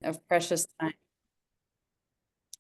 of precious time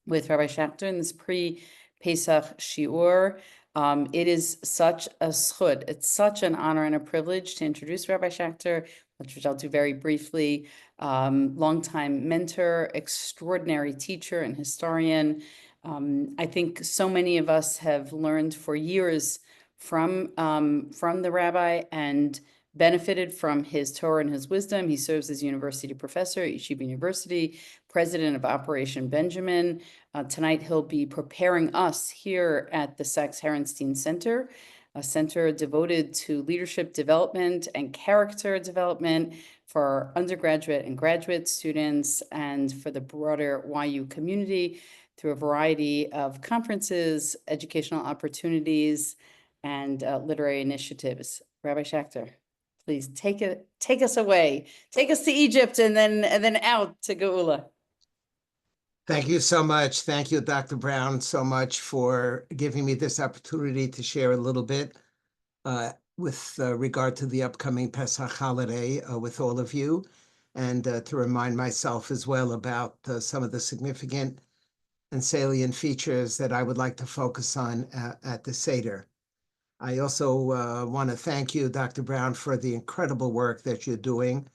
with Rabbi Schacter in this pre-Pesach shiur. It is such a zchut. It's such an honor and a privilege to introduce Rabbi Schacter, which I'll do very briefly. Longtime mentor, extraordinary teacher and historian. I think so many of us have learned for years from the rabbi and benefited from his Torah and his wisdom. He serves as university professor at Yeshiva University, president of Operation Benjamin. Tonight, he'll be preparing us here at the Sacks-Herenstein Center, a center devoted to leadership development and character development for undergraduate and graduate students and for the broader YU community through a variety of conferences, educational opportunities, and literary initiatives. Rabbi Schacter, please take us away. Take us to Egypt and then out to Geula. Thank you so much. Thank you, Dr. Brown, so much for giving me this opportunity to share a little bit with regard to the upcoming Pesach holiday with all of you, and to remind myself as well about some of the significant and salient features that I would like to focus on at the Seder. I also want to thank you, Dr. Brown, for the incredible work that you're doing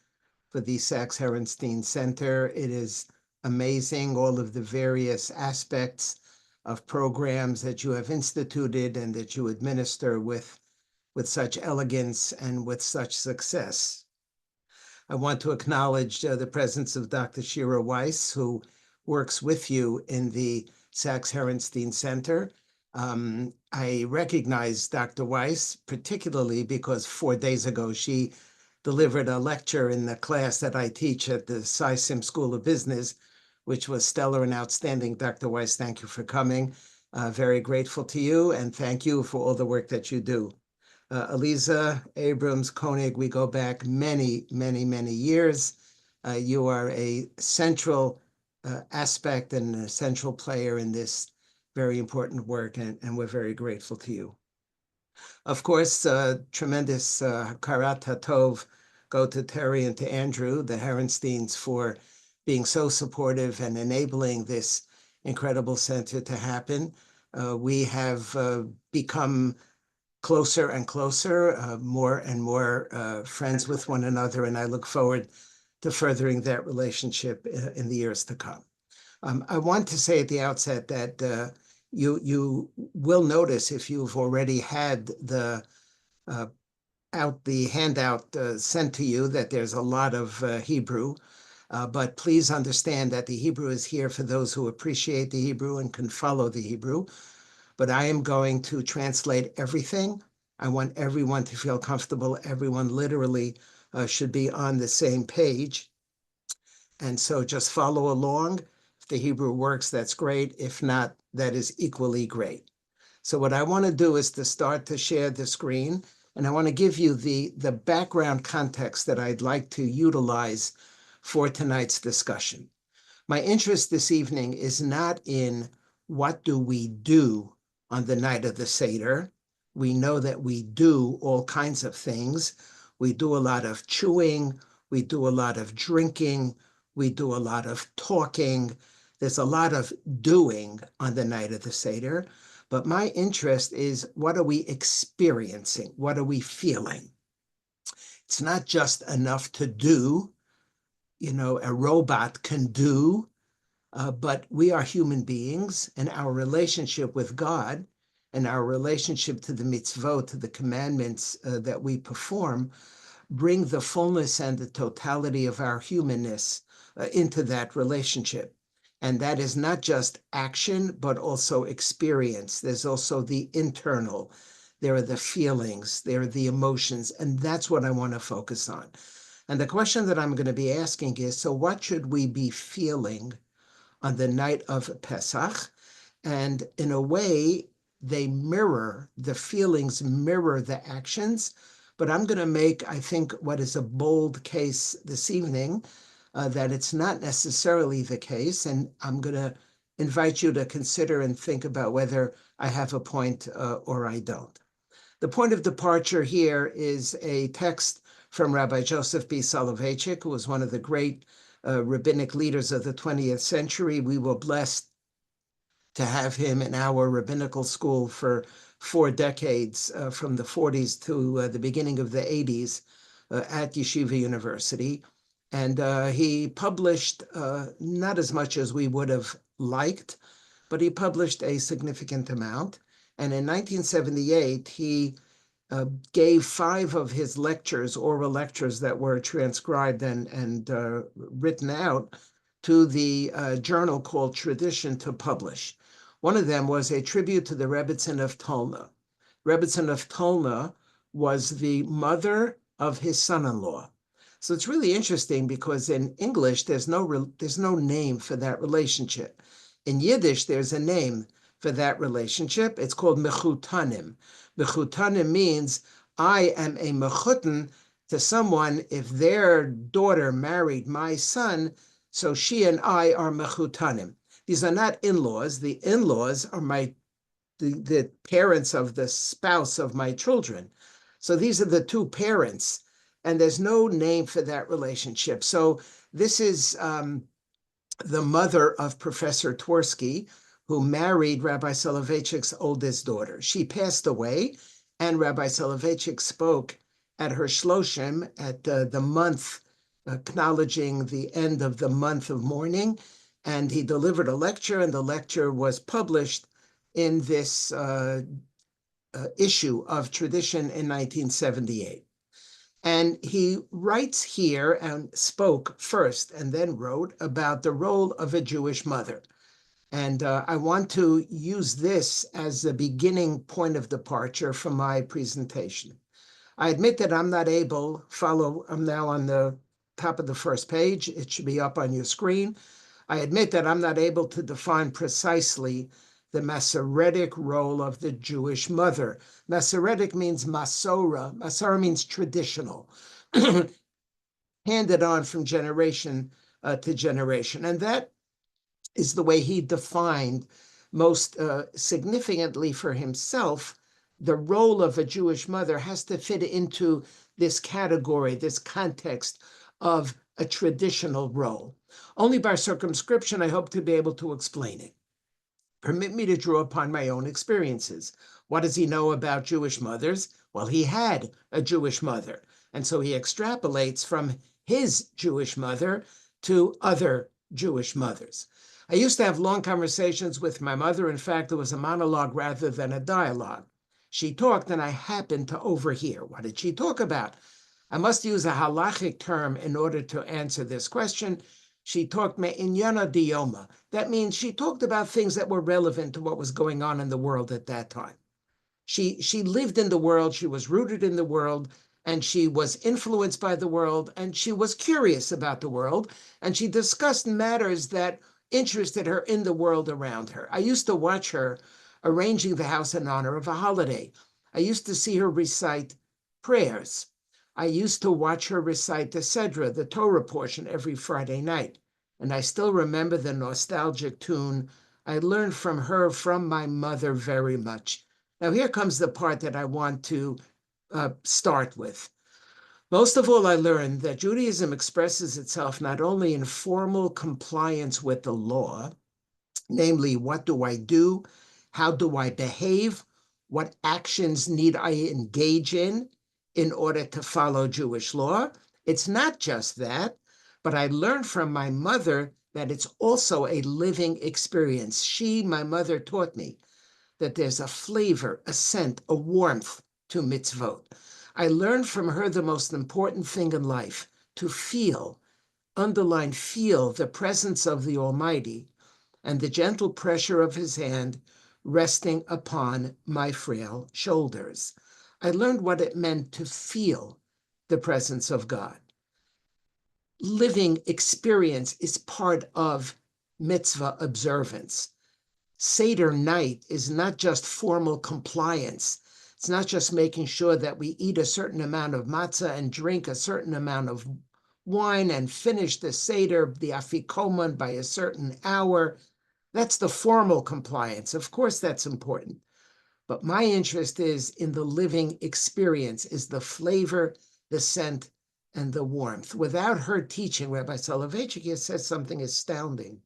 for the Sacks-Herenstein Center. It is amazing, all of the various aspects of programs that you have instituted and that you administer with such elegance and with such success. I want to acknowledge the presence of Dr. Shira Weiss, who works with you in the Sacks-Herenstein Center. I recognize Dr. Weiss particularly because 4 days ago she delivered a lecture in the class that I teach at the SciSim School of Business, which was stellar and outstanding. Dr. Weiss, thank you for coming. Very grateful to you, and thank you for all the work that you do. Eliza, Abrams, Koenig, we go back many, many, many years. You are a central aspect and a central player in this very important work, and we're very grateful to you. Of course, tremendous karat hatov go to Terry and to Andrew, the Herensteins, for being so supportive and enabling this incredible center to happen. We have become closer and closer, more and more friends with one another, and I look forward to furthering that relationship in the years to come. I want to say at the outset that you will notice, if you've already had the handout sent to you, that there's a lot of Hebrew, but please understand that the Hebrew is here for those who appreciate the Hebrew and can follow the Hebrew. But I am going to translate everything. I want everyone to feel comfortable. Everyone literally should be on the same page. And so just follow along. If the Hebrew works, that's great. If not, that is equally great. So what I want to do is to start to share the screen, and I want to give you the background context that I'd like to utilize for tonight's discussion. My interest this evening is not in what do we do on the night of the Seder. We know that we do all kinds of things. We do a lot of chewing. We do a lot of drinking. We do a lot of talking. There's a lot of doing on the night of the Seder. But my interest is, what are we experiencing? What are we feeling? It's not just enough to do. You know, a robot can do. But we are human beings, and our relationship with God and our relationship to the mitzvot, to the commandments that we perform, bring the fullness and the totality of our humanness into that relationship. And that is not just action, but also experience. There's also the internal. There are the feelings, there are the emotions, and that's what I want to focus on. And the question that I'm going to be asking is, so what should we be feeling on the night of Pesach? And in a way, they mirror, the feelings mirror the actions. But I'm going to make, I think, what is a bold case this evening, that it's not necessarily the case. And I'm going to invite you to consider and think about whether I have a point or I don't. The point of departure here is a text from Rabbi Joseph B. Soloveitchik, who was one of the great rabbinic leaders of the 20th century. We were blessed to have him in our rabbinical school for 4 decades, from the 40s to the beginning of the 80s at Yeshiva University. And he published not as much as we would have liked, but he published a significant amount. And in 1978, he gave 5 of his lectures, oral lectures that were transcribed and written out, to the journal called Tradition to Publish. One of them was a tribute to the Rebbitzin of Tolna. Rebbitzin of Tolna was the mother of his son-in-law. So it's really interesting because in English, there's no name for that relationship. In Yiddish, there's a name for that relationship. It's called mechutanim. Mechutanim means I am a mechutan to someone if their daughter married my son, so she and I are mechutanim. These are not in-laws. The in-laws are the parents of the spouse of my children. So these are the 2 parents, and there's no name for that relationship. So this is the mother of Professor Twersky, who married Rabbi Soloveitchik's oldest daughter. She passed away, and Rabbi Soloveitchik spoke at her shloshim at the month, acknowledging the end of the month of mourning, and he delivered a lecture, and the lecture was published in this issue of Tradition in 1978. And he writes here and spoke first and then wrote about the role of a Jewish mother. And I want to use this as the beginning point of departure for my presentation. I admit that I'm not able, I'm now on the top of the first page. It should be up on your screen. I admit that I'm not able to define precisely the Masoretic role of the Jewish mother. Masoretic means Masorah. Masorah means traditional, handed on from generation to generation. And that is the way he defined most significantly for himself. The role of a Jewish mother has to fit into this category, this context of a traditional role. Only by circumscription, I hope to be able to explain it. Permit me to draw upon my own experiences. What does he know about Jewish mothers? Well, he had a Jewish mother, and so he extrapolates from his Jewish mother to other Jewish mothers. I used to have long conversations with my mother. In fact, it was a monologue rather than a dialogue. She talked, and I happened to overhear. What did she talk about? I must use a halachic term in order to answer this question. She talked me'inyana diyoma. That means she talked about things that were relevant to what was going on in the world at that time. She lived in the world, she was rooted in the world, and she was influenced by the world, and she was curious about the world, and she discussed matters that interested her in the world around her. I used to watch her arranging the house in honor of a holiday. I used to see her recite prayers. I used to watch her recite the Sedra, the Torah portion, every Friday night. And I still remember the nostalgic tune. I learned from her, from my mother, very much. Now, here comes the part that I want to start with. Most of all, I learned that Judaism expresses itself not only in formal compliance with the law, namely, what do I do? How do I behave? What actions need I engage in order to follow Jewish law? It's not just that, but I learned from my mother that it's also a living experience. My mother, taught me that there's a flavor, a scent, a warmth to mitzvot. I learned from her the most important thing in life, to feel, underline feel, the presence of the Almighty and the gentle pressure of his hand resting upon my frail shoulders. I learned what it meant to feel the presence of God. Living experience is part of mitzvah observance. Seder night is not just formal compliance. It's not just making sure that we eat a certain amount of matzah and drink a certain amount of wine and finish the Seder, the afikoman, by a certain hour. That's the formal compliance. Of course, that's important. But my interest is in the living experience, is the flavor, the scent, and the warmth. Without her teaching, Rabbi Soloveitchik says something astounding.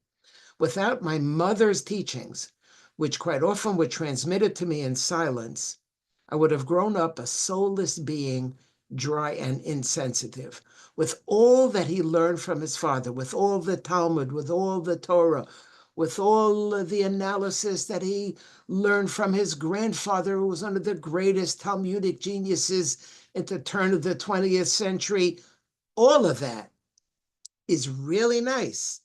Without my mother's teachings, which quite often were transmitted to me in silence, I would have grown up a soulless being, dry and insensitive. With all that he learned from his father, with all the Talmud, with all the Torah, with all the analysis that he learned from his grandfather, who was one of the greatest Talmudic geniuses at the turn of the 20th century, all of that is really nice,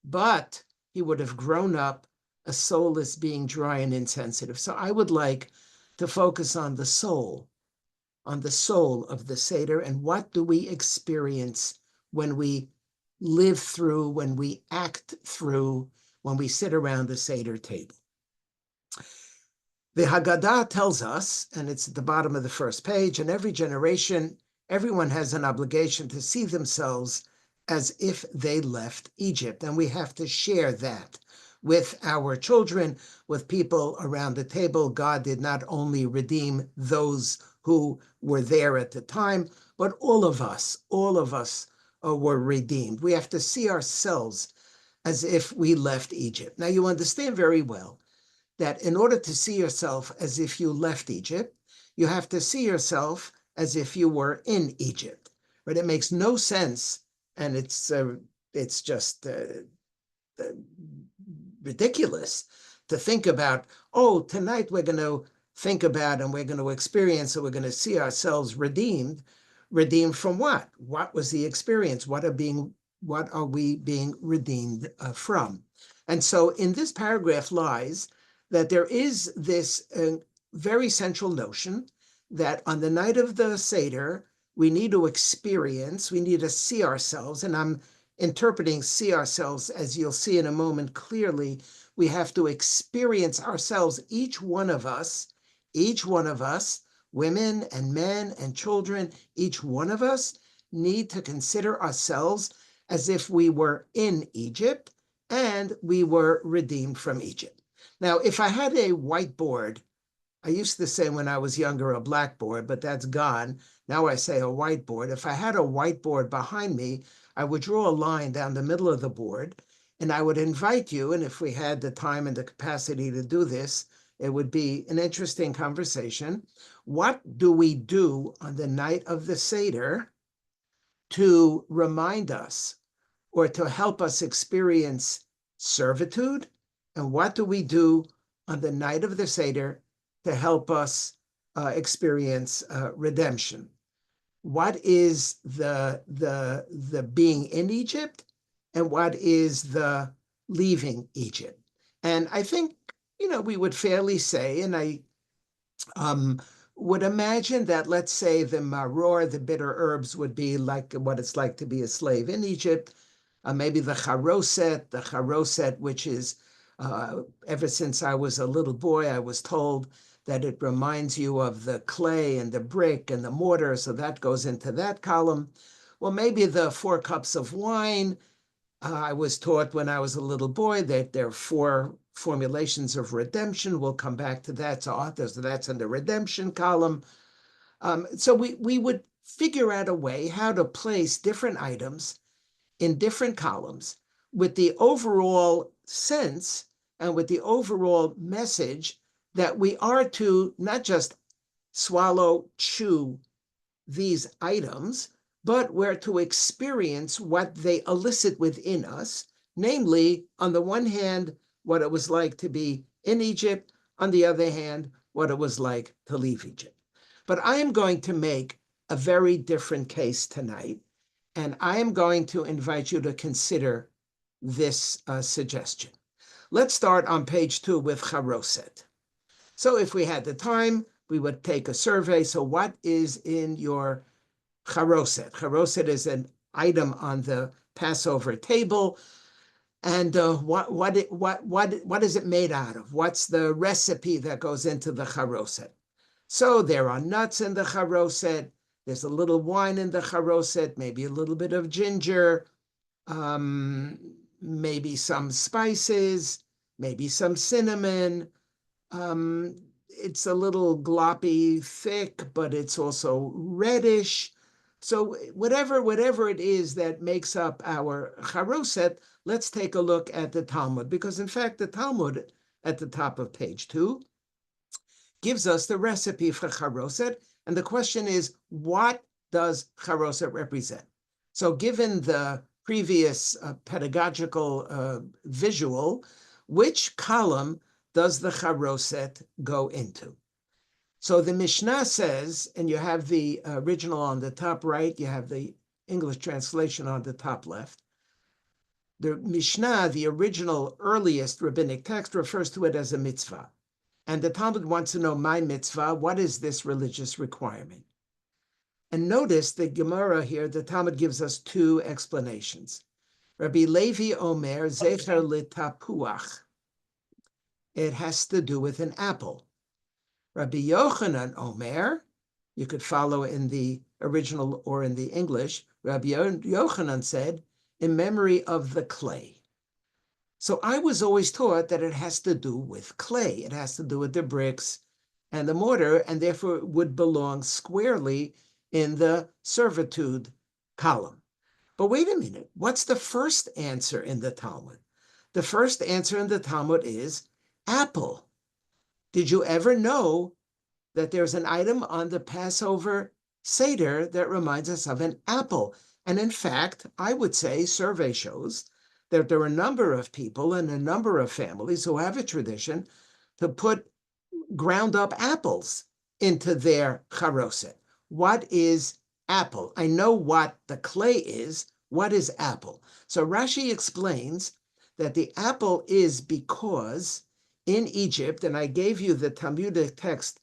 but he would have grown up a soulless being, dry and insensitive. So I would like to focus on the soul of the Seder, and what do we experience when we live through, when we act through, when we sit around the Seder table. The Haggadah tells us, and it's at the bottom of the first page, in every generation, everyone has an obligation to see themselves as if they left Egypt, and we have to share that with our children, with people around the table. God did not only redeem those who were there at the time, but all of us were redeemed. We have to see ourselves as if we left Egypt. Now, you understand very well that in order to see yourself as if you left Egypt, you have to see yourself as if you were in Egypt. But it makes no sense, and it's just ridiculous to think about, oh, tonight we're going to think about and we're going to experience, and we're going to see ourselves redeemed. Redeemed from what? What was the experience? What are we being redeemed from? And so in this paragraph lies that there is this very central notion that on the night of the Seder, we need to experience, we need to see ourselves, and I'm interpreting see ourselves, as you'll see in a moment clearly. We have to experience ourselves, each one of us, women and men and children, each one of us need to consider ourselves as if we were in Egypt and we were redeemed from Egypt. Now, if I had a whiteboard, I used to say when I was younger a blackboard, but that's gone. Now I say a whiteboard. If I had a whiteboard behind me, I would draw a line down the middle of the board, and I would invite you, and if we had the time and the capacity to do this, it would be an interesting conversation. What do we do on the night of the Seder to remind us or to help us experience servitude? And what do we do on the night of the Seder to help us experience redemption? What is the being in Egypt, and what is the leaving Egypt? And I think, we would fairly say, and I would imagine that, let's say, the marror, the bitter herbs, would be like what it's like to be a slave in Egypt. Maybe the charoset, which is, ever since I was a little boy, I was told that it reminds you of the clay and the brick and the mortar, so that goes into that column. Well, maybe the 4 cups of wine. I was taught when I was a little boy that there are 4 formulations of redemption. We'll come back to that. So that's in the redemption column. So we would figure out a way how to place different items in different columns with the overall sense and with the overall message that we are to not just swallow, chew these items, but we're to experience what they elicit within us, namely, on the one hand, what it was like to be in Egypt, on the other hand, what it was like to leave Egypt. But I am going to make a very different case tonight, and I am going to invite you to consider this suggestion. Let's start on page 2 with charoset. So if we had the time, we would take a survey. So what is in your charoset? Charoset is an item on the Passover table. And what is it made out of? What's the recipe that goes into the charoset? So there are nuts in the charoset. There's a little wine in the charoset, maybe a little bit of ginger, maybe some spices, maybe some cinnamon. It's a little gloppy, thick, but it's also reddish. So whatever it is that makes up our charoset, let's take a look at the Talmud, because in fact the Talmud at the top of page 2 gives us the recipe for charoset, and the question is, what does charoset represent? So given the previous pedagogical visual, which column does the charoset go into? So the Mishnah says, and you have the original on the top right, you have the English translation on the top left. The Mishnah, the original earliest rabbinic text, refers to it as a mitzvah. And the Talmud wants to know, my mitzvah, what is this religious requirement? And notice the Gemara here, the Talmud gives us 2 explanations. Rabbi Levi Omer, Zecher litapuach. It has to do with an apple. Rabbi Yochanan Omer, you could follow in the original or in the English, Rabbi Yochanan said, in memory of the clay. So I was always taught that it has to do with clay. It has to do with the bricks and the mortar, and therefore it would belong squarely in the servitude column. But wait a minute, what's the first answer in the Talmud? The first answer in the Talmud is apple. Did you ever know that there's an item on the Passover Seder that reminds us of an apple? And in fact, I would say survey shows that there are a number of people and a number of families who have a tradition to put ground up apples into their charoset. What is apple? I know what the clay is. What is apple? So Rashi explains that the apple is because in Egypt, and I gave you the Talmudic text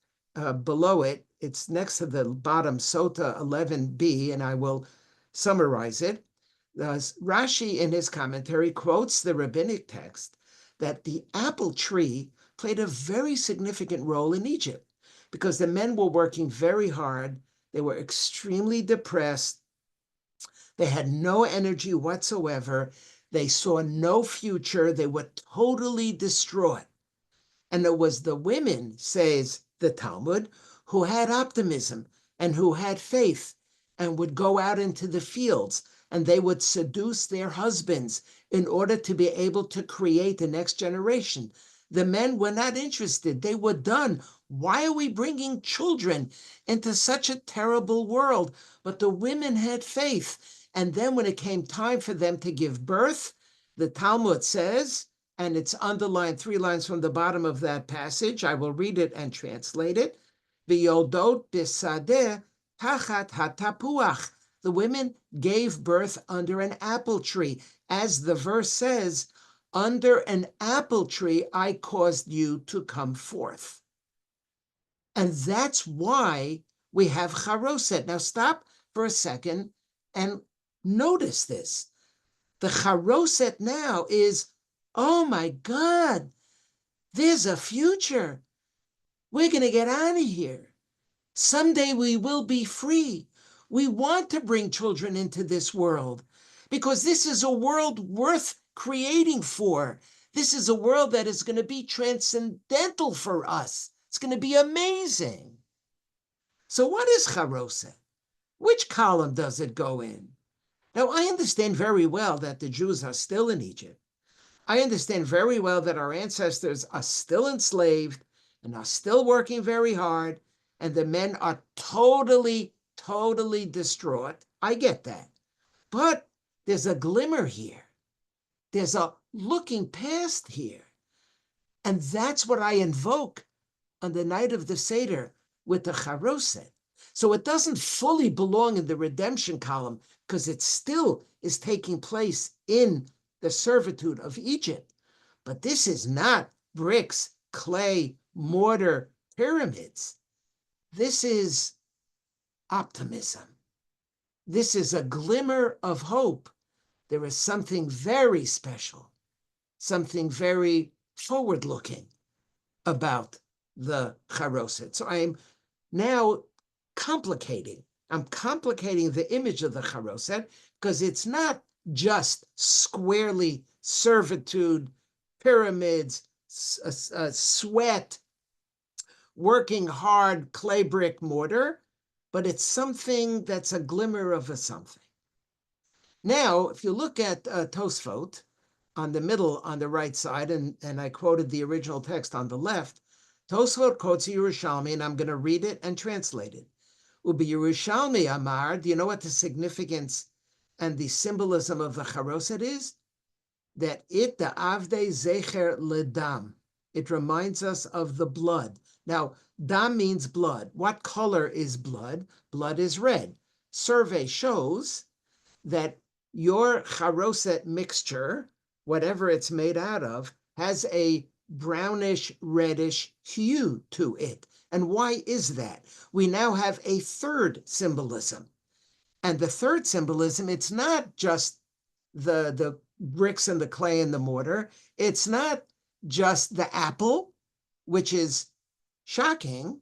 below it, it's next to the bottom, Sota 11b, and I will summarize it. Rashi, in his commentary, quotes the rabbinic text that the apple tree played a very significant role in Egypt because the men were working very hard. They were extremely depressed. They had no energy whatsoever. They saw no future. They were totally distraught. And it was the women, says the Talmud, who had optimism and who had faith and would go out into the fields, and they would seduce their husbands in order to be able to create the next generation. The men were not interested. They were done. Why are we bringing children into such a terrible world? But the women had faith. And then when it came time for them to give birth, the Talmud says, and it's underlined 3 lines from the bottom of that passage, I will read it and translate it, V'yoldot b'sadeh tachat hatapuach. The women gave birth under an apple tree. As the verse says, under an apple tree I caused you to come forth. And that's why we have charoset. Now stop for a second and notice this. The charoset now is, oh my God, there's a future. We're going to get out of here. Someday we will be free. We want to bring children into this world because this is a world worth creating for. This is a world that is going to be transcendental for us. It's going to be amazing. So what is charoset? Which column does it go in? Now, I understand very well that the Jews are still in Egypt. I understand very well that our ancestors are still enslaved and are still working very hard, and the men are totally distraught. I get that. But there's a glimmer here. There's a looking past here. And that's what I invoke on the night of the Seder with the charoset. So it doesn't fully belong in the redemption column because it still is taking place in the servitude of Egypt. But this is not bricks, clay, mortar, pyramids. This is optimism. This is a glimmer of hope. There is something very special, something very forward-looking about the charoset. So I'm now complicating. I'm complicating the image of the charoset because it's not just squarely servitude, pyramids, sweat, working hard, clay, brick, mortar. but it's something that's a glimmer of a something. Now, if you look at Tosfot on the middle, on the right side, and I quoted the original text on the left, Tosfot quotes Yerushalmi, and I'm going to read it and translate it. Ubi Yerushalmi Amar, do you know what the significance and the symbolism of the charoset is? That it, the avde zecher ledam, it reminds us of the blood. Now, dam means blood. What color is blood? Blood is red. Survey shows that your charoset mixture, whatever it's made out of, has a brownish, reddish hue to it. And why is that? We now have a third symbolism. And the third symbolism, it's not just the bricks and the clay and the mortar. It's not just the apple, which is shocking,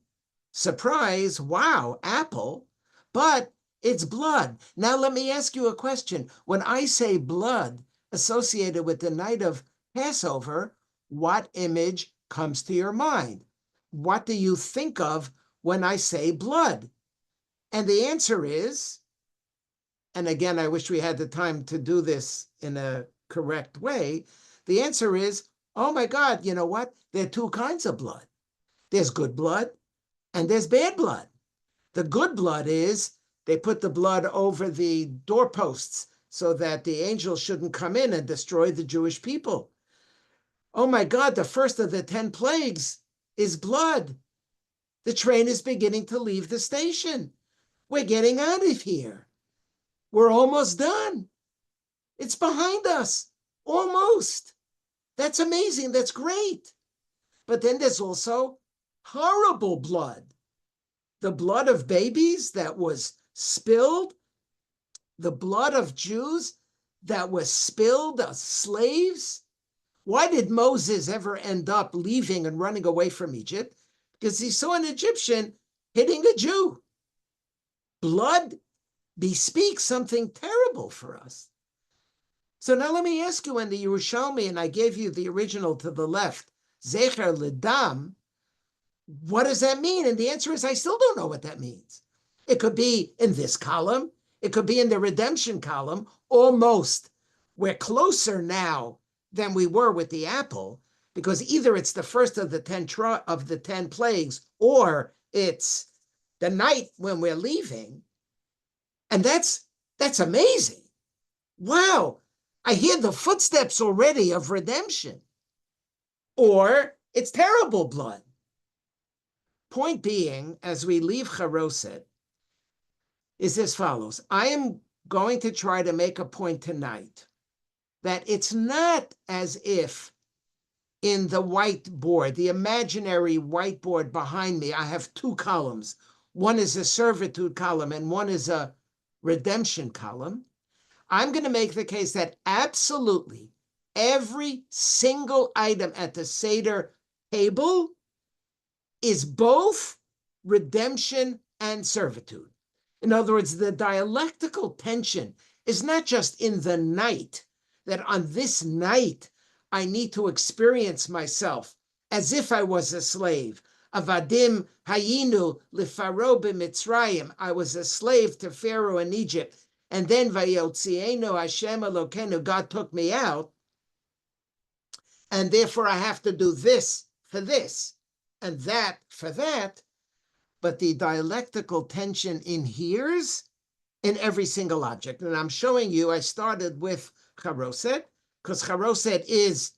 surprise, wow, apple, but it's blood. Now, let me ask you a question. When I say blood associated with the night of Passover, what image comes to your mind? What do you think of when I say blood? And the answer is, and again, I wish we had the time to do this in a correct way. The answer is, oh my God, you know what? There are two kinds of blood. There's good blood and there's bad blood. The good blood is they put the blood over the doorposts so that the angels shouldn't come in and destroy the Jewish people. Oh my God, the first of the 10 plagues is blood. The train is beginning to leave the station. We're getting out of here. We're almost done. It's behind us, almost. That's amazing, that's great. But then there's also horrible blood. The blood of babies that was spilled, the blood of Jews that was spilled, of slaves. Why did Moses ever end up leaving and running away from Egypt? Because he saw an Egyptian hitting a Jew. Blood bespeaks something terrible for us. So now let me ask you, in the Yerushalmi, and I gave you the original to the left, Zecher Ledam, what does that mean? And the answer is, I still don't know what that means. It could be in this column. It could be in the redemption column. Almost. We're closer now than we were with the apple, because either it's the first of the 10 plagues, or it's the night when we're leaving. And that's amazing. Wow. I hear the footsteps already of redemption. Or it's terrible blood. Point being, as we leave charoset, is as follows. I am going to try to make a point tonight that it's not as if in the whiteboard, the imaginary whiteboard behind me, I have two columns. One is a servitude column and one is a redemption column. I'm going to make the case that absolutely every single item at the Seder table is both redemption and servitude. In other words, the dialectical tension is not just in the night, that on this night I need to experience myself as if I was a slave. Avadim hayinu lifaro b'Mitzrayim. I was a slave to Pharaoh in Egypt. And then vayotzienu Hashem Elokeinu, God took me out. And therefore I have to do this for this and that for that. But the dialectical tension inheres in every single object. And I'm showing you, I started with charoset, because charoset is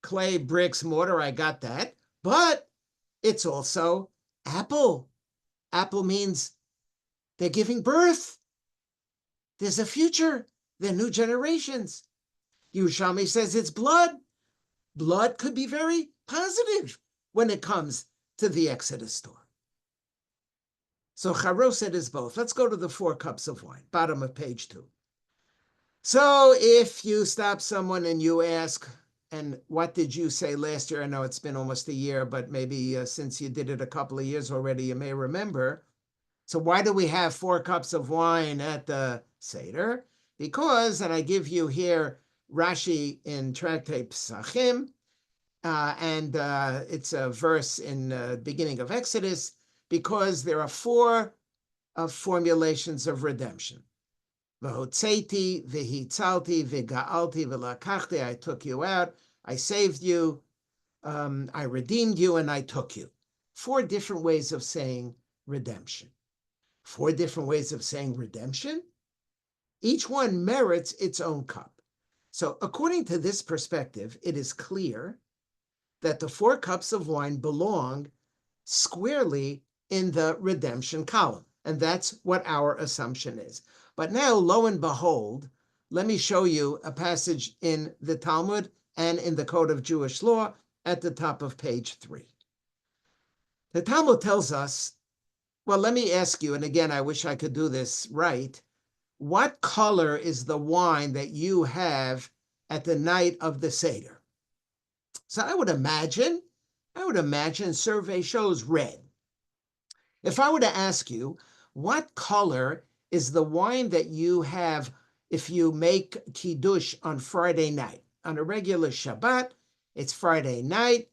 clay, bricks, mortar, I got that. But it's also apple. Apple means they're giving birth. There's a future. They're new generations. Yerushalmi says it's blood. Blood could be very positive when it comes to the Exodus story. So charoset is both. Let's go to the 4 cups of wine, bottom of page 2. So if you stop someone and you ask, and what did you say last year? I know it's been almost a year, but maybe since you did it a couple of years already, you may remember. So why do we have 4 cups of wine at the Seder? Because, and I give you here Rashi in Tractate Pesachim, and it's a verse in the beginning of Exodus, because there are 4 formulations of redemption. V'hotzeti, v'hitzalti, v'ga'alti, v'lakachti, I took you out, I saved you, I redeemed you, and I took you. 4 different ways of saying redemption. 4 different ways of saying redemption. Each one merits its own cup. So according to this perspective, it is clear that the 4 cups of wine belong squarely in the redemption column. And that's what our assumption is. But now, lo and behold, let me show you a passage in the Talmud and in the Code of Jewish Law at the top of page 3. The Talmud tells us, well, let me ask you, and again, I wish I could do this right, what color is the wine that you have at the night of the Seder? So I would imagine survey shows red. If I were to ask you, what color is the wine that you have if you make Kiddush on Friday night? On a regular Shabbat, it's Friday night,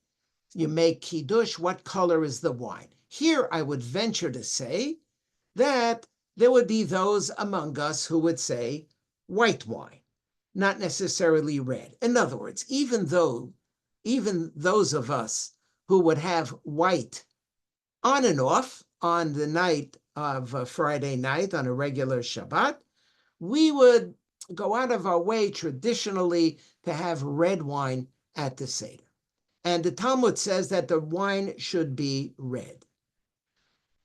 you make Kiddush, what color is the wine? Here I would venture to say that there would be those among us who would say white wine, not necessarily red. In other words, even those of us who would have white on and off on the night of Friday night on a regular Shabbat, we would go out of our way traditionally to have red wine at the Seder. And the Talmud says that the wine should be red.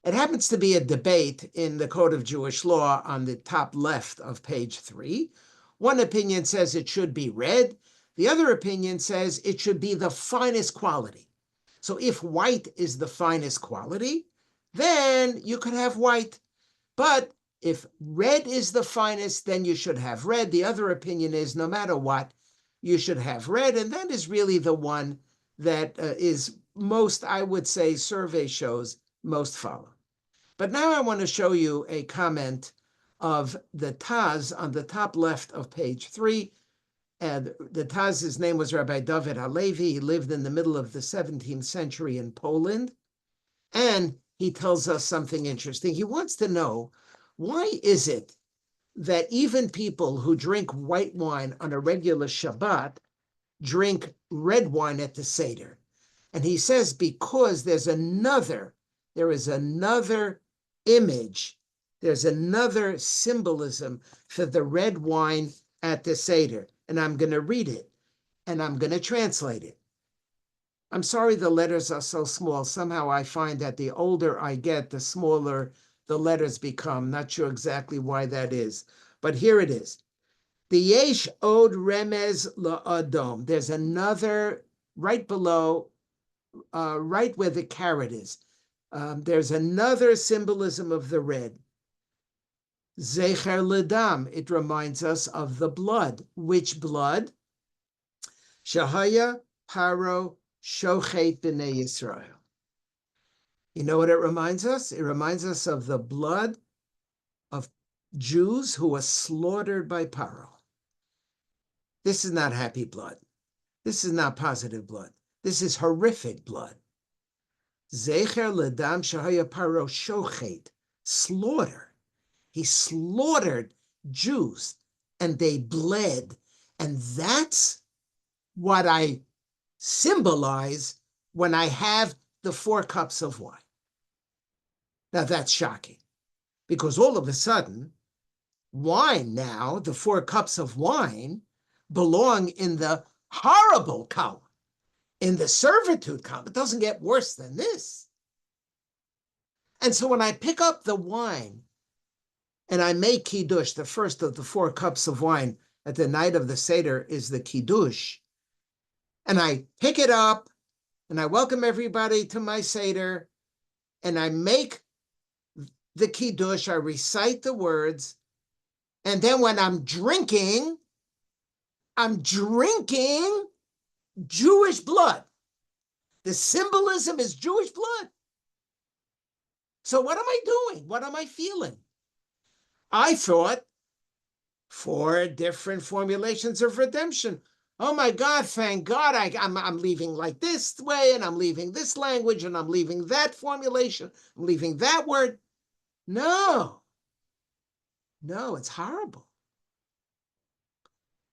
It happens to be a debate in the Code of Jewish Law on the top left of page 3. One opinion says it should be red. The other opinion says it should be the finest quality. So if white is the finest quality, then you could have white. But if red is the finest, then you should have red. The other opinion is no matter what, you should have red. And that is really the one that is most, I would say, survey shows most follow. But now I want to show you a comment of the Taz on the top left of page 3. And the Taz's name was Rabbi David Halevi. He lived in the middle of the 17th century in Poland. And he tells us something interesting. He wants to know, why is it that even people who drink white wine on a regular Shabbat drink red wine at the Seder? And he says because there is another image, there's another symbolism for the red wine at the Seder. And I'm going to read it, and I'm going to translate it. I'm sorry the letters are so small. Somehow I find that the older I get, the smaller the letters become. Not sure exactly why that is. But here it is. The Yesh Od Remez La'adom. There's another right below, right where the caret is. There's another symbolism of the red. Zecher Ledam, it reminds us of the blood. Which blood? Shahaya Paro Shochet B'nei Yisrael. You know what it reminds us? It reminds us of the blood of Jews who were slaughtered by Paro. This is not happy blood. This is not positive blood. This is horrific blood. Zecher Ledam Shahaya Paro Shochet, slaughter. He slaughtered Jews and they bled. And that's what I symbolize when I have the 4 cups of wine. Now that's shocking because all of a sudden, wine now, the 4 cups of wine, belong in the horrible column, in the servitude column. It doesn't get worse than this. And so when I pick up the wine and I make Kiddush, the first of the 4 cups of wine at the night of the Seder is the Kiddush, and I pick it up and I welcome everybody to my Seder and I make the Kiddush, I recite the words, and then when I'm drinking Jewish blood. The symbolism is Jewish blood. So what am I doing? What am I feeling? I thought 4 different formulations of redemption. Oh my God, thank God, I'm leaving like this way, and I'm leaving this language, and I'm leaving that formulation, I'm leaving that word. No, it's horrible.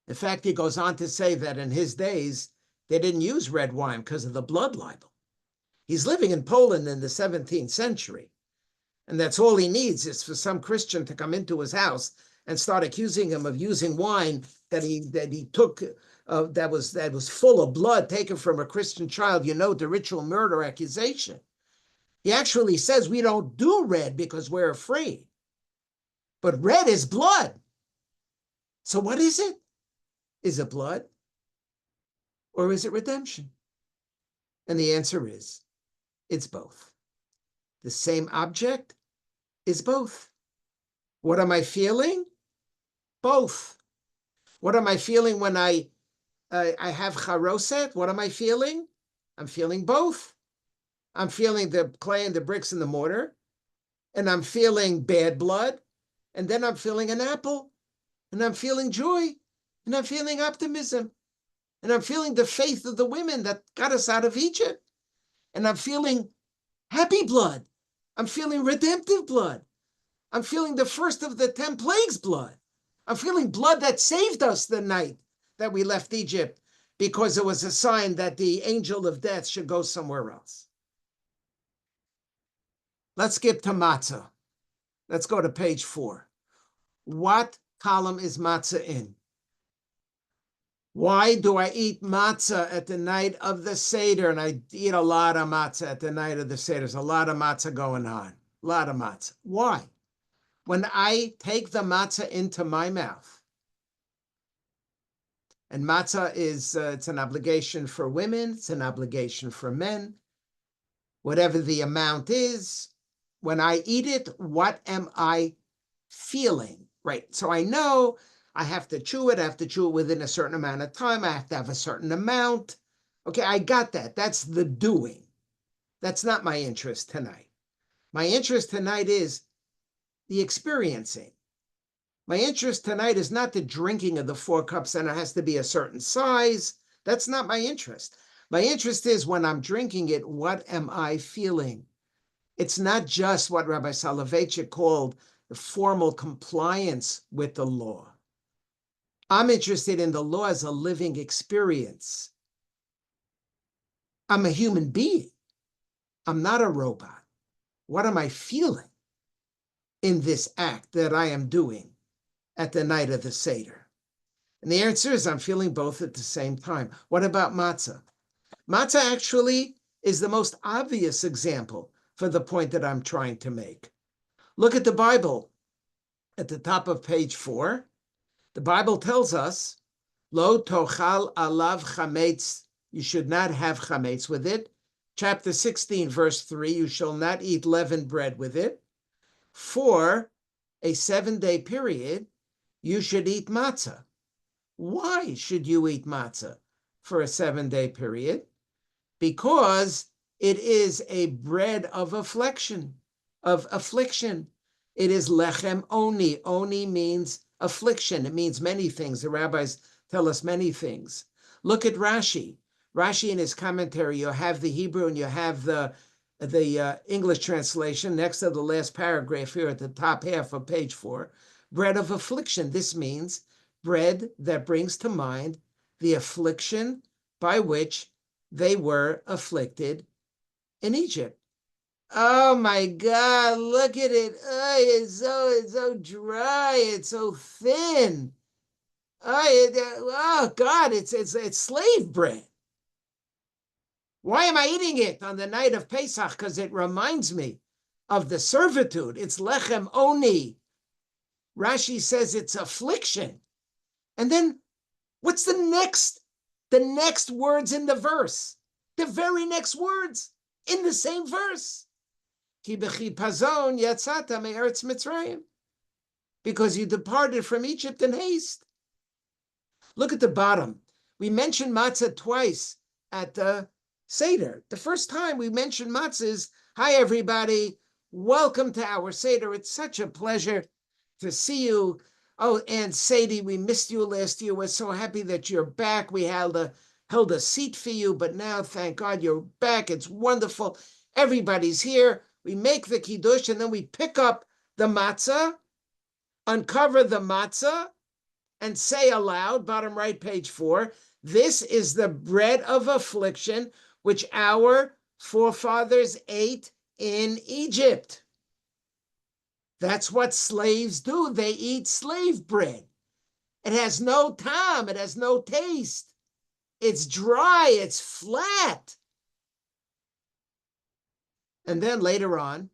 In fact, he goes on to say that in his days, they didn't use red wine because of the blood libel. He's living in Poland in the 17th century. And that's all he needs is for some Christian to come into his house and start accusing him of using wine that he took that was full of blood taken from a Christian child, the ritual murder accusation. He actually says we don't do red because we're afraid. But red is blood. So what is it? Is it blood? Or is it redemption? And the answer is, it's both. The same object is both. What am I feeling? Both. What am I feeling when I have charoset? What am I feeling? I'm feeling both. I'm feeling the clay and the bricks and the mortar, and I'm feeling bad blood, and then I'm feeling an apple, and I'm feeling joy, and I'm feeling optimism, and I'm feeling the faith of the women that got us out of Egypt, and I'm feeling happy blood. I'm feeling redemptive blood. I'm feeling the first of the 10 plagues blood. I'm feeling blood that saved us the night that we left Egypt because it was a sign that the angel of death should go somewhere else. Let's skip to matzah. Let's go to page 4. What column is matzah in? Why do I eat matzah at the night of the Seder? And I eat a lot of matzah at the night of the Seder. There's a lot of matzah going on. A lot of matzah. Why? When I take the matzah into my mouth, and matzah is, it's an obligation for women, it's an obligation for men, whatever the amount is, when I eat it, what am I feeling? Right, so I know I have to chew it, I have to chew it within a certain amount of time, I have to have a certain amount. Okay, I got that, that's the doing. That's not my interest tonight. My interest tonight is the experiencing. My interest tonight is not the drinking of the 4 cups and it has to be a certain size. That's not my interest. My interest is when I'm drinking it, what am I feeling? It's not just what Rabbi Soloveitchik called the formal compliance with the law. I'm interested in the law as a living experience. I'm a human being. I'm not a robot. What am I feeling in this act that I am doing at the night of the Seder? And the answer is I'm feeling both at the same time. What about matzah? Matzah actually is the most obvious example for the point that I'm trying to make. Look at the Bible at the top of page 4. The Bible tells us, Lo tochal alav chametz, you should not have chametz with it. Chapter 16, verse 3, you shall not eat leavened bread with it. For a 7-day period, you should eat matzah. Why should you eat matzah for a 7-day period? Because it is a bread of affliction, It is lechem oni. Oni means affliction. It means many things. The rabbis tell us many things. Look at Rashi. Rashi in his commentary, you have the Hebrew and you have the English translation next to the last paragraph here at the top half of page 4. Bread of affliction. This means bread that brings to mind the affliction by which they were afflicted in Egypt. Oh my God, look at it. Oh, it's so dry. It's so thin. Oh God, it's slave bread. Why am I eating it on the night of Pesach? Because it reminds me of the servitude. It's lechem oni. Rashi says it's affliction. And then what's the next words in the verse? The very next words in the same verse. Ki b'chipazon yatzata me'eretz Mitzrayim. Because you departed from Egypt in haste. Look at the bottom. We mentioned matzah twice at the Seder. The first time we mentioned matzah is, hi everybody, welcome to our Seder. It's such a pleasure to see you. Oh, Aunt Sadie, we missed you last year. We're so happy that you're back. We held a seat for you, but now, thank God, you're back. It's wonderful. Everybody's here. We make the kiddush, and then we pick up the matzah, uncover the matzah, and say aloud, bottom right, page 4, this is the bread of affliction which our forefathers ate in Egypt. That's what slaves do. They eat slave bread. It has no time. It has no taste. It's dry. It's flat. And then later on,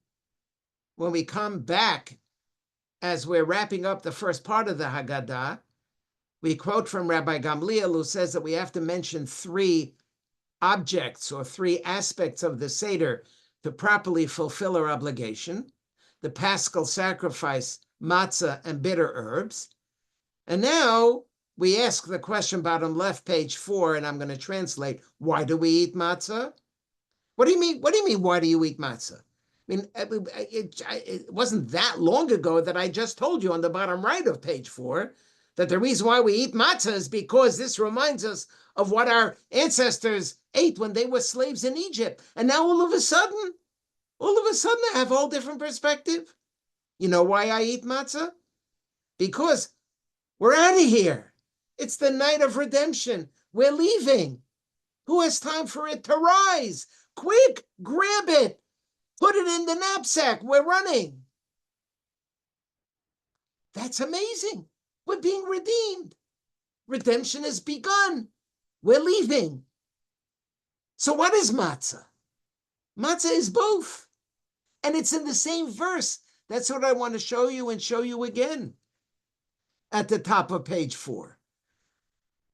when we come back, as we're wrapping up the first part of the Haggadah, we quote from Rabbi Gamliel, who says that we have to mention 3 objects or 3 aspects of the Seder to properly fulfill our obligation: the Paschal sacrifice, matzah, and bitter herbs. And now we ask the question, bottom left, page 4, and I'm going to translate, why do we eat matzah? What do you mean? What do you mean, why do you eat matzah? I mean, it wasn't that long ago that I just told you on the bottom right of page 4 that the reason why we eat matzah is because this reminds us of what our ancestors ate when they were slaves in Egypt. And now all of a sudden, I have a whole different perspective. You know why I eat matzah? Because we're out of here. It's the night of redemption. We're leaving. Who has time for it to rise? Quick, grab it. Put it in the knapsack. We're running. That's amazing. We're being redeemed. Redemption has begun. We're leaving. So what is matzah? Matzah is both. And it's in the same verse. That's what I want to show you and show you again. At the top of page 4.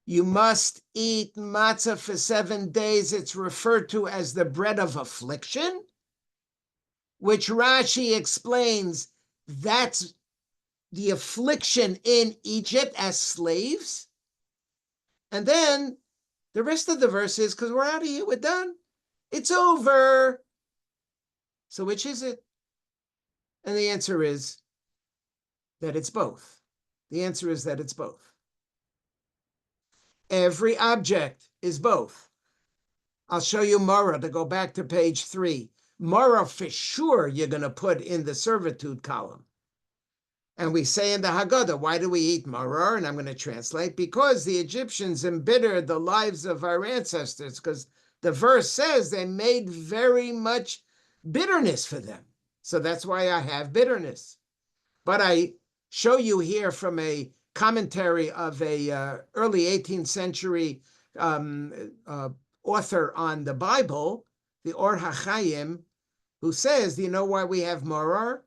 You must eat matzah for 7 days. It's referred to as the bread of affliction, which Rashi explains that's the affliction in Egypt as slaves. And then the rest of the verse is, because we're out of here, we're done. It's over. So which is it? And the answer is that it's both. The answer is that it's both. Every object is both. I'll show you marror to go back to page 3. Marror for sure you're going to put in the servitude column. And we say in the Haggadah, why do we eat marror? And I'm going to translate, because the Egyptians embittered the lives of our ancestors, because the verse says they made very much bitterness for them. So that's why I have bitterness. But I show you here from a commentary of a early 18th century author on the Bible, the Or HaChaim, who says, do you know why we have marror?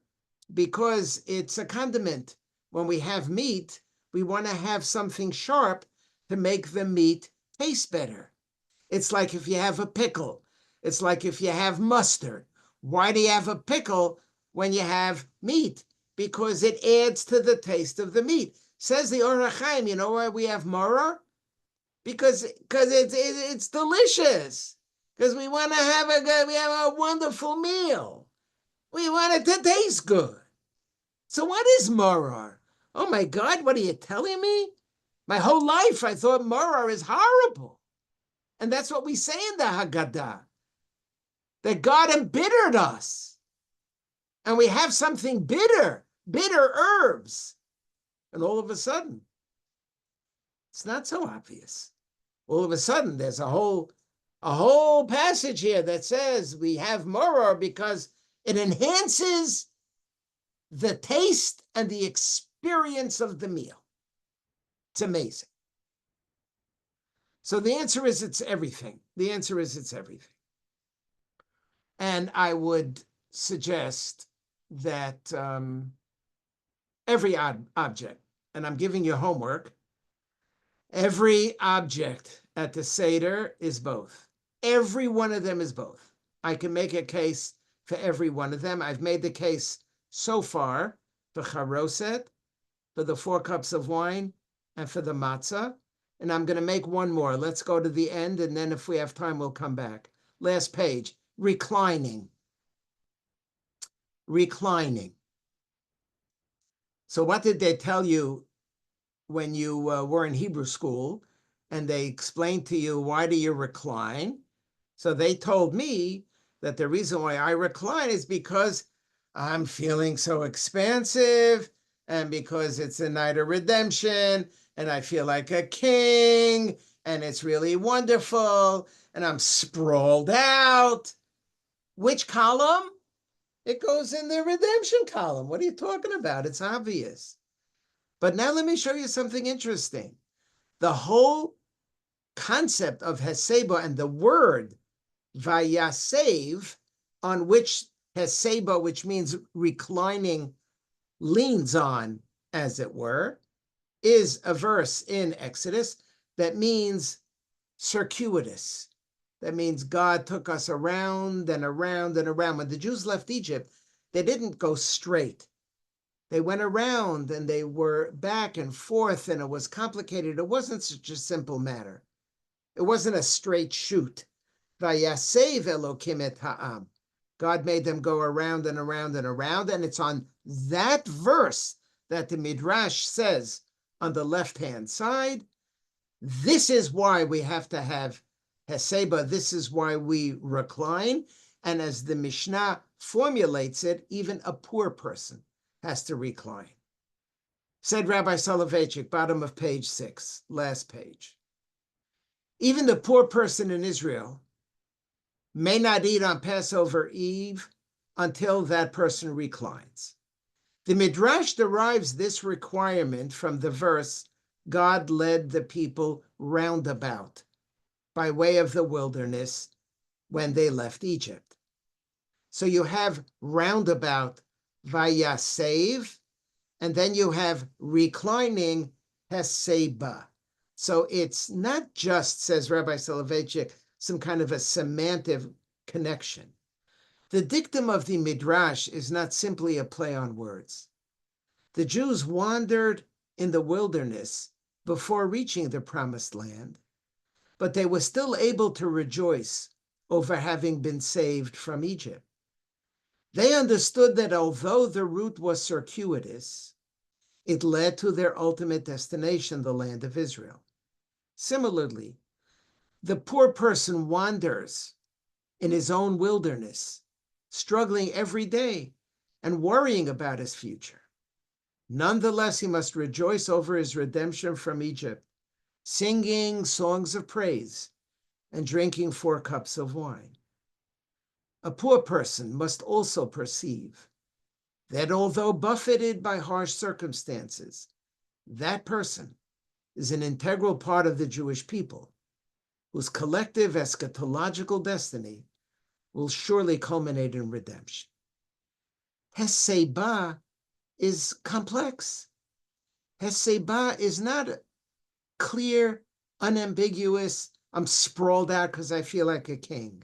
Because it's a condiment. When we have meat, we want to have something sharp to make the meat taste better. It's like if you have a pickle. It's like if you have mustard. Why do you have a pickle when you have meat? Because it adds to the taste of the meat. Says the Or HaChaim, you know why we have marror? Because it's delicious. Because we want to have a wonderful meal. We want it to taste good. So what is marror? Oh my God, what are you telling me? My whole life I thought marror is horrible. And that's what we say in the Haggadah. That God embittered us. And we have something bitter herbs. And all of a sudden, it's not so obvious. All of a sudden, there's a whole passage here that says we have marror because it enhances the taste and the experience of the meal. It's amazing. So the answer is it's everything. The answer is it's everything. And I would suggest that every object, and I'm giving you homework, every object at the Seder is both. Every one of them is both. I can make a case for every one of them. I've made the case so far for charoset, for the 4 cups of wine, and for the matzah. And I'm going to make one more. Let's go to the end, and then if we have time, we'll come back. Last page, reclining. Reclining. So what did they tell you when you were in Hebrew school and they explained to you, why do you recline? So they told me that the reason why I recline is because I'm feeling so expansive, and because it's a night of redemption, and I feel like a king, and it's really wonderful, and I'm sprawled out. Which column? It goes in the redemption column. What are you talking about? It's obvious. But now let me show you something interesting. The whole concept of Heseba and the word Vayasev, on which Heseba, which means reclining, leans on, as it were, is a verse in Exodus that means circuitous. That means God took us around and around and around. When the Jews left Egypt, they didn't go straight. They went around and they were back and forth, and it was complicated. It wasn't such a simple matter. It wasn't a straight shoot. Vayasev Elokim et ha'am. God made them go around and around and around, and it's on that verse that the Midrash says on the left-hand side, this is why we have to have Heseba, this is why we recline, and as the Mishnah formulates it, even a poor person has to recline. Said Rabbi Soloveitchik, bottom of page 6, last page. Even the poor person in Israel may not eat on Passover Eve until that person reclines. The Midrash derives this requirement from the verse, God led the people roundabout by way of the wilderness when they left Egypt. So you have roundabout Vayasev, and then you have reclining Heseba. So it's not just, says Rabbi Soloveitchik, some kind of a semantic connection. The dictum of the Midrash is not simply a play on words. The Jews wandered in the wilderness before reaching the promised land, but they were still able to rejoice over having been saved from Egypt. They understood that although the route was circuitous, it led to their ultimate destination, the land of Israel. Similarly, the poor person wanders in his own wilderness, struggling every day and worrying about his future. Nonetheless, he must rejoice over his redemption from Egypt, singing songs of praise and drinking 4 cups of wine. A poor person must also perceive that although buffeted by harsh circumstances, that person is an integral part of the Jewish people, whose collective eschatological destiny will surely culminate in redemption. Heseba is complex. Heseba is not clear, unambiguous, I'm sprawled out because I feel like a king.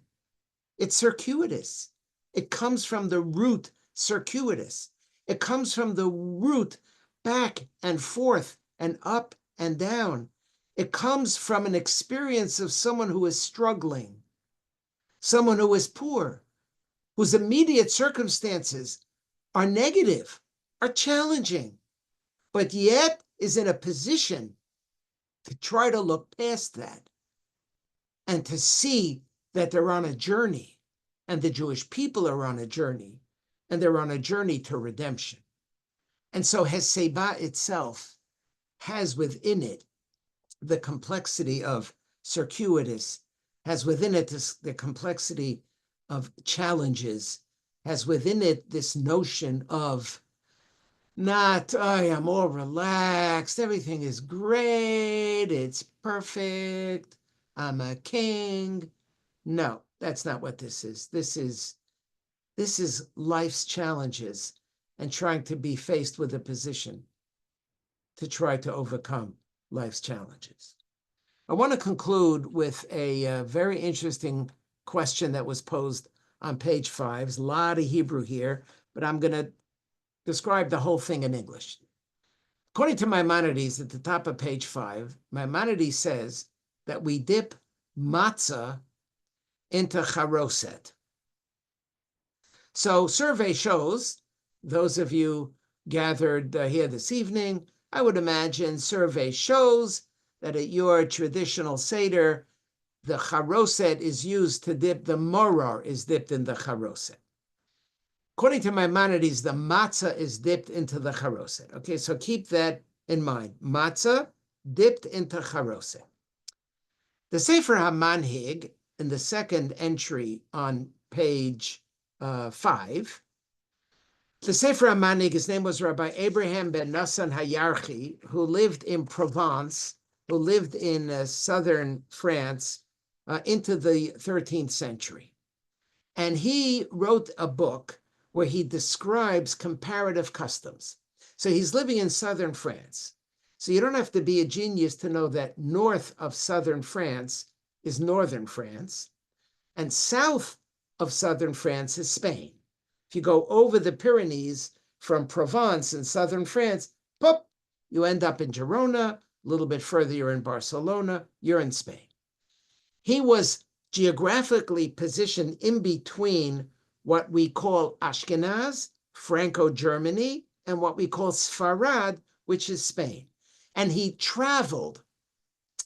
It's circuitous. It comes from the root circuitous. It comes from the root back and forth and up and down. It comes from an experience of someone who is struggling, someone who is poor, whose immediate circumstances are negative, are challenging, but yet is in a position to try to look past that and to see that they're on a journey, and the Jewish people are on a journey, and they're on a journey to redemption. And so Heseba itself has within it the complexity of circuitous, has within it the complexity of challenges, has within it this notion of not, I am all relaxed, everything is great, it's perfect, I'm a king. No, that's not what this is. This is life's challenges and trying to be faced with a position to try to overcome life's challenges. I want to conclude with a very interesting question that was posed on page 5. There's a lot of Hebrew here, but I'm going to describe the whole thing in English. According to Maimonides, at the top of page 5, Maimonides says that we dip matzah into charoset. So survey shows, those of you gathered here this evening, I would imagine survey shows that at your traditional Seder, the charoset is used to dip, the marror is dipped in the charoset. According to Maimonides, the matzah is dipped into the charoset. Okay, so keep that in mind. Matzah dipped into charoset. The Sefer HaManhig, in the second entry on page 5, the Sefer HaManhig, his name was Rabbi Abraham ben Nassan Hayarchi, who lived in Provence, who lived in southern France into the 13th century. And he wrote a book where he describes comparative customs. So he's living in southern France. So you don't have to be a genius to know that north of southern France is northern France, and south of southern France is Spain. If you go over the Pyrenees from Provence in southern France, pop, you end up in Girona. A little bit further, you're in Barcelona, you're in Spain. He was geographically positioned in between what we call Ashkenaz, Franco-Germany, and what we call Sfarad, which is Spain. And he traveled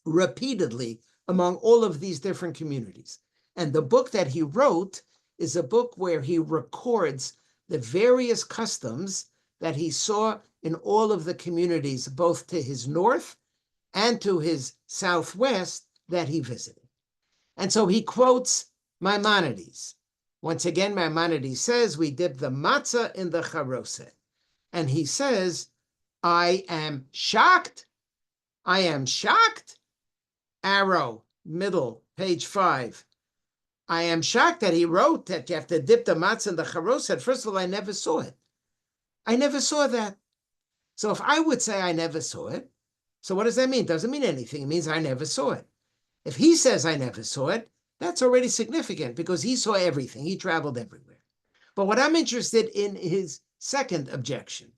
repeatedly among all of these different communities. And the book that he wrote is a book where he records the various customs that he saw in all of the communities, both to his north and to his southwest that he visited. And so he quotes Maimonides. Once again, Maimonides says, we dip the matzah in the charoset. And he says, I am shocked. I am shocked. Arrow, middle, page 5. I am shocked that he wrote that you have to dip the matzah in the charoset. First of all, I never saw it. I never saw that. So if I would say I never saw it, so what does that mean? It doesn't mean anything. It means I never saw it. If he says I never saw it, that's already significant because he saw everything. He traveled everywhere. But what I'm interested in his second objection.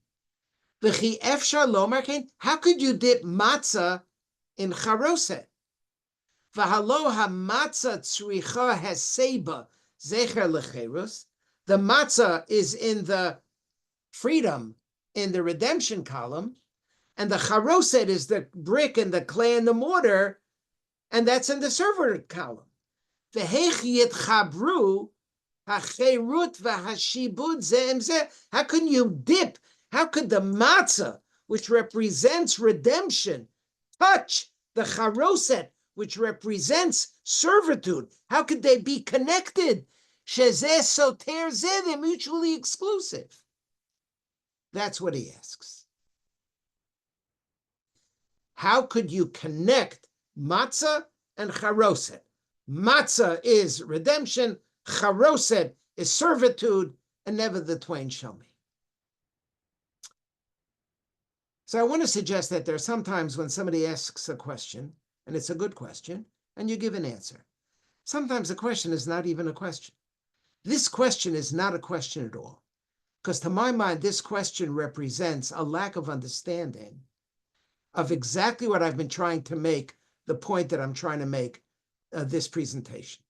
How could you dip matzah in charoset? The matzah is in the freedom, in the redemption column, and the charoset is the brick and the clay and the mortar, and that's in the servitude column. How can you dip? How could the matzah, which represents redemption, touch the charoset, which represents servitude? How could they be connected? They're mutually exclusive. That's what he asks. How could you connect matzah and charoset? Matzah is redemption, charoset is servitude, and never the twain shall meet. So I want to suggest that there are some times when somebody asks a question, and it's a good question, and you give an answer. Sometimes the question is not even a question. This question is not a question at all, because to my mind, this question represents a lack of understanding of exactly what I've been trying to make, the point that I'm trying to make this presentation.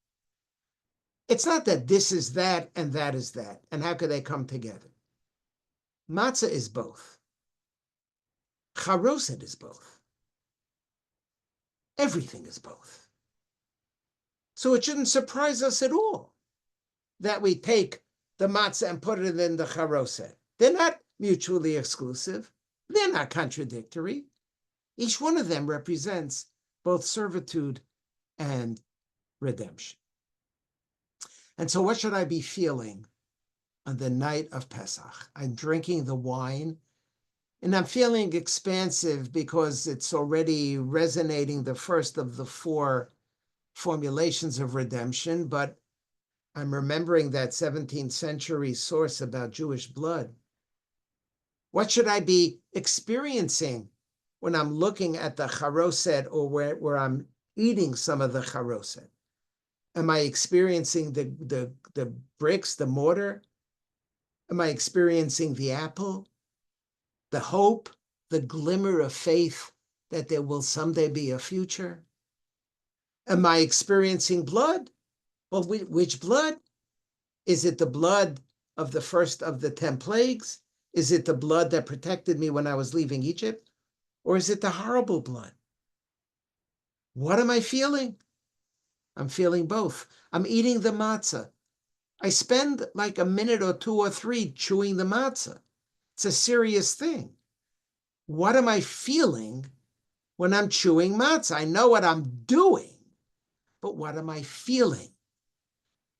It's not that this is that and that is that, and how could they come together? Matzah is both. Charoset is both. Everything is both. So it shouldn't surprise us at all that we take the matzah and put it in the charoset. They're not mutually exclusive. They're not contradictory. Each one of them represents both servitude and redemption. And so what should I be feeling on the night of Pesach? I'm drinking the wine, and I'm feeling expansive because it's already resonating the first of the 4 formulations of redemption, but I'm remembering that 17th century source about Jewish blood. What should I be experiencing when I'm looking at the charoset or where I'm eating some of the charoset? Am I experiencing the bricks, the mortar? Am I experiencing the apple, the hope, the glimmer of faith that there will someday be a future? Am I experiencing blood? Well, which blood? Is it the blood of the first of the 10 plagues? Is it the blood that protected me when I was leaving Egypt? Or is it the horrible blood? What am I feeling? I'm feeling both. I'm eating the matzah. I spend like a minute or 2 or 3 chewing the matzah. It's a serious thing. What am I feeling when I'm chewing matzah? I know what I'm doing, but what am I feeling?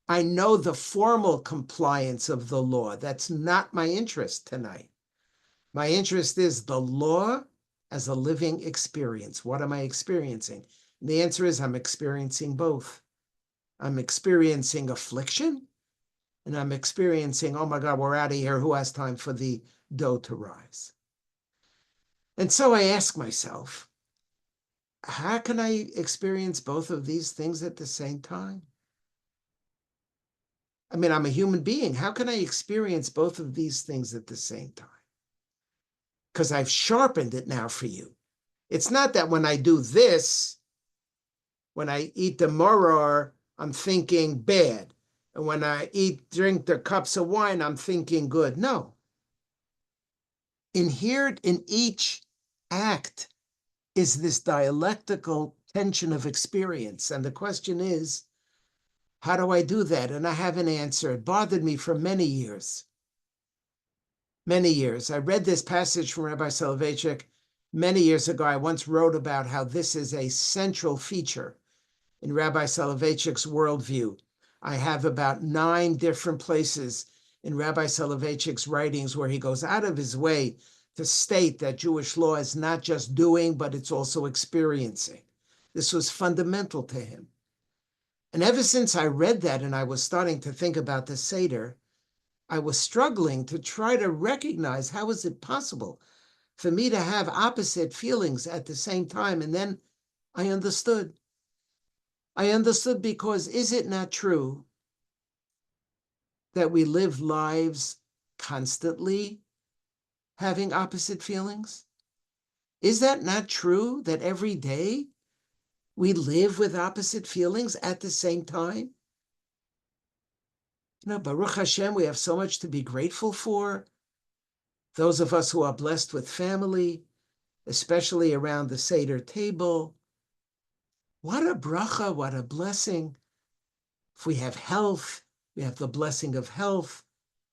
I know the formal compliance of the law. That's not my interest tonight. My interest is the law as a living experience. What am I experiencing? And the answer is I'm experiencing both. I'm experiencing affliction, and I'm experiencing, oh my God, we're out of here. Who has time for the dough to rise? And so I ask myself, how can I experience both of these things at the same time? I mean, I'm a human being. How can I experience both of these things at the same time? Because I've sharpened it now for you. It's not that when I do this, when I eat the marror, I'm thinking bad. And when I drink the cups of wine, I'm thinking good. No. Inherent in each act is this dialectical tension of experience. And the question is, how do I do that? And I have an answer. It bothered me for many years. Many years. I read this passage from Rabbi Soloveitchik many years ago. I once wrote about how this is a central feature in Rabbi Soloveitchik's worldview. I have about 9 different places in Rabbi Soloveitchik's writings where he goes out of his way to state that Jewish law is not just doing, but it's also experiencing. This was fundamental to him. And ever since I read that and I was starting to think about the Seder, I was struggling to try to recognize how is it possible for me to have opposite feelings at the same time. And then I understood. I understood because is it not true that we live lives constantly having opposite feelings? Is that not true that every day we live with opposite feelings at the same time? You know, Baruch Hashem, we have so much to be grateful for. Those of us who are blessed with family, especially around the Seder table. What a bracha, what a blessing. If we have health, we have the blessing of health,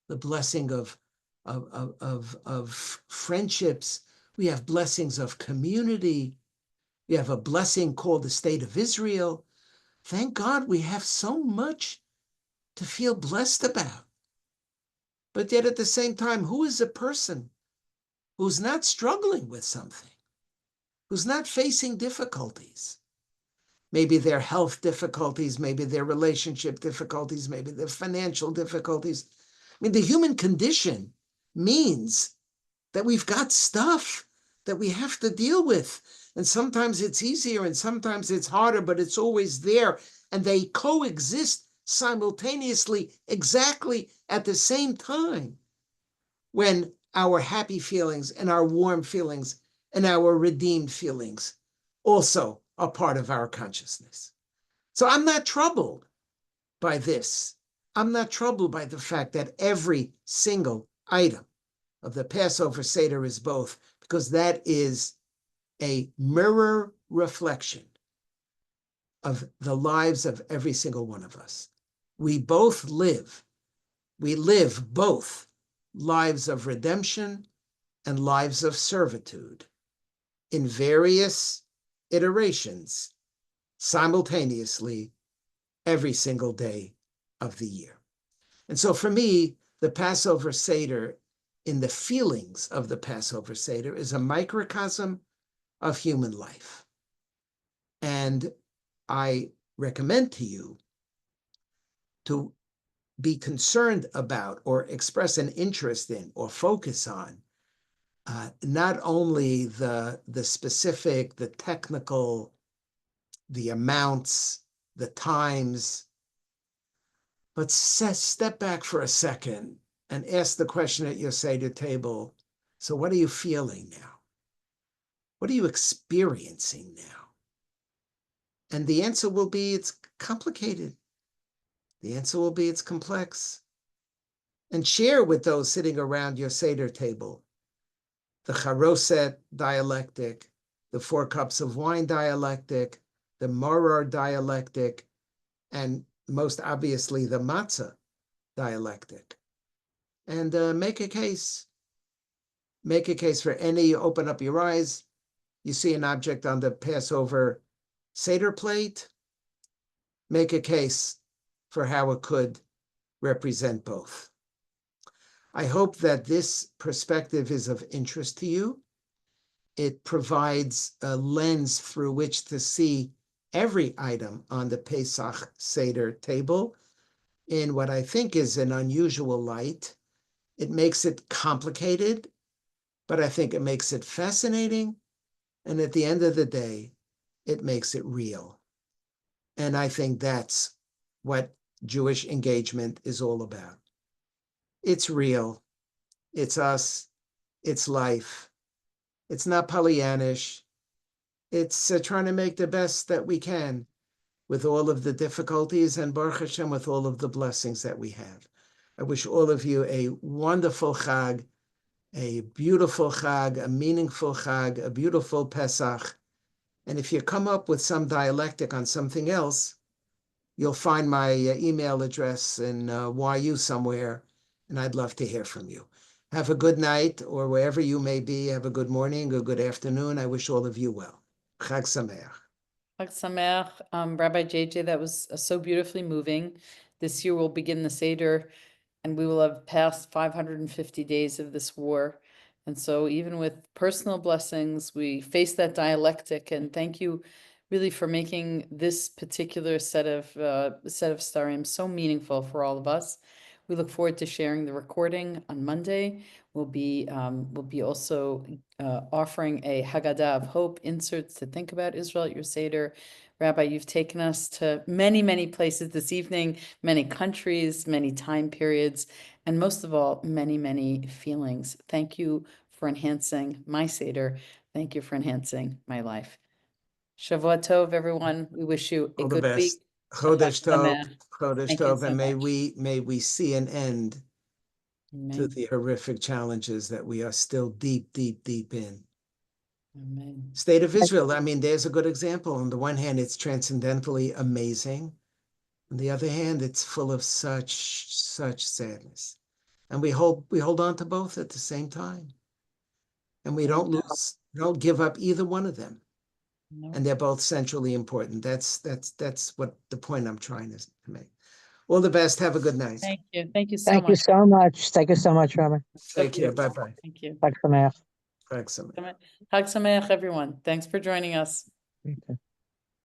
the blessing of friendships. We have blessings of community. We have a blessing called the State of Israel. Thank God we have so much to feel blessed about. But yet at the same time, who is a person who's not struggling with something, who's not facing difficulties? Maybe their health difficulties, maybe their relationship difficulties, maybe their financial difficulties. I mean, the human condition means that we've got stuff that we have to deal with. And sometimes it's easier and sometimes it's harder, but it's always there. And they coexist simultaneously, exactly at the same time, when our happy feelings and our warm feelings and our redeemed feelings also are part of our consciousness. So I'm not troubled by this. I'm not troubled by the fact that every single item of the Passover Seder is both, because that is a mirror reflection of the lives of every single one of us. We live both lives of redemption and lives of servitude in various iterations simultaneously every single day of the year. And so for me, the Passover Seder, in the feelings of the Passover Seder, is a microcosm of human life. And I recommend to you to be concerned about or express an interest in or focus on not only the specific, the technical, the amounts, the times, but step back for a second and ask the question at your Seder table, so what are you feeling now? What are you experiencing now? And the answer will be, it's complicated. The answer will be, it's complex. And share with those sitting around your Seder table the charoset dialectic, the 4 cups of wine dialectic, the marror dialectic, and most obviously the matzah dialectic. And make a case. Make a case for any, open up your eyes, you see an object on the Passover Seder plate, make a case for how it could represent both. I hope that this perspective is of interest to you. It provides a lens through which to see every item on the Pesach Seder table in what I think is an unusual light. It makes it complicated, but I think it makes it fascinating. And at the end of the day, it makes it real. And I think that's what Jewish engagement is all about. It's real. It's us. It's life. It's not Pollyannish. It's trying to make the best that we can with all of the difficulties and Baruch Hashem with all of the blessings that we have. I wish all of you a wonderful Chag, a beautiful Chag, a meaningful Chag, a beautiful Pesach. And if you come up with some dialectic on something else, you'll find my email address in YU somewhere, and I'd love to hear from you. Have a good night, or wherever you may be, have a good morning or good afternoon. I wish all of you well. Chag Sameach. Chag Sameach, Rabbi JJ, that was so beautifully moving. This year we'll begin the Seder, and we will have passed 550 days of this war. And so even with personal blessings, we face that dialectic. And thank you really for making this particular set of starim so meaningful for all of us. We look forward to sharing the recording on Monday. We'll be also offering a Haggadah of Hope inserts to think about Israel at your Seder. Rabbi, you've taken us to many, many places this evening, many countries, many time periods, and most of all, many, many feelings. Thank you for enhancing my Seder. Thank you for enhancing my life. Shavua Tov, everyone. We wish you a All the good week. best. Chodesh Tov, Chodesh Thank you Tov, so and much. may we see an end to Amen. the horrific challenges that we are still deep, deep, deep in. Amen. State of Israel, I mean, there's a good example. On the one hand, it's transcendentally amazing. On the other hand, it's full of such sadness. And we hold on to both at the same time. And we don't give up either one of them. No. And they're both centrally important. That's what the point I'm trying to make. All the best. Have a good night. Thank you. Thank you so Thank you much. so much. Thank you so much, Rabbi. So Take care. beautiful. Bye-bye. Thank you. Chag Sameach. Thanks so much. Chag Sameach, everyone. Thanks for joining us. You too.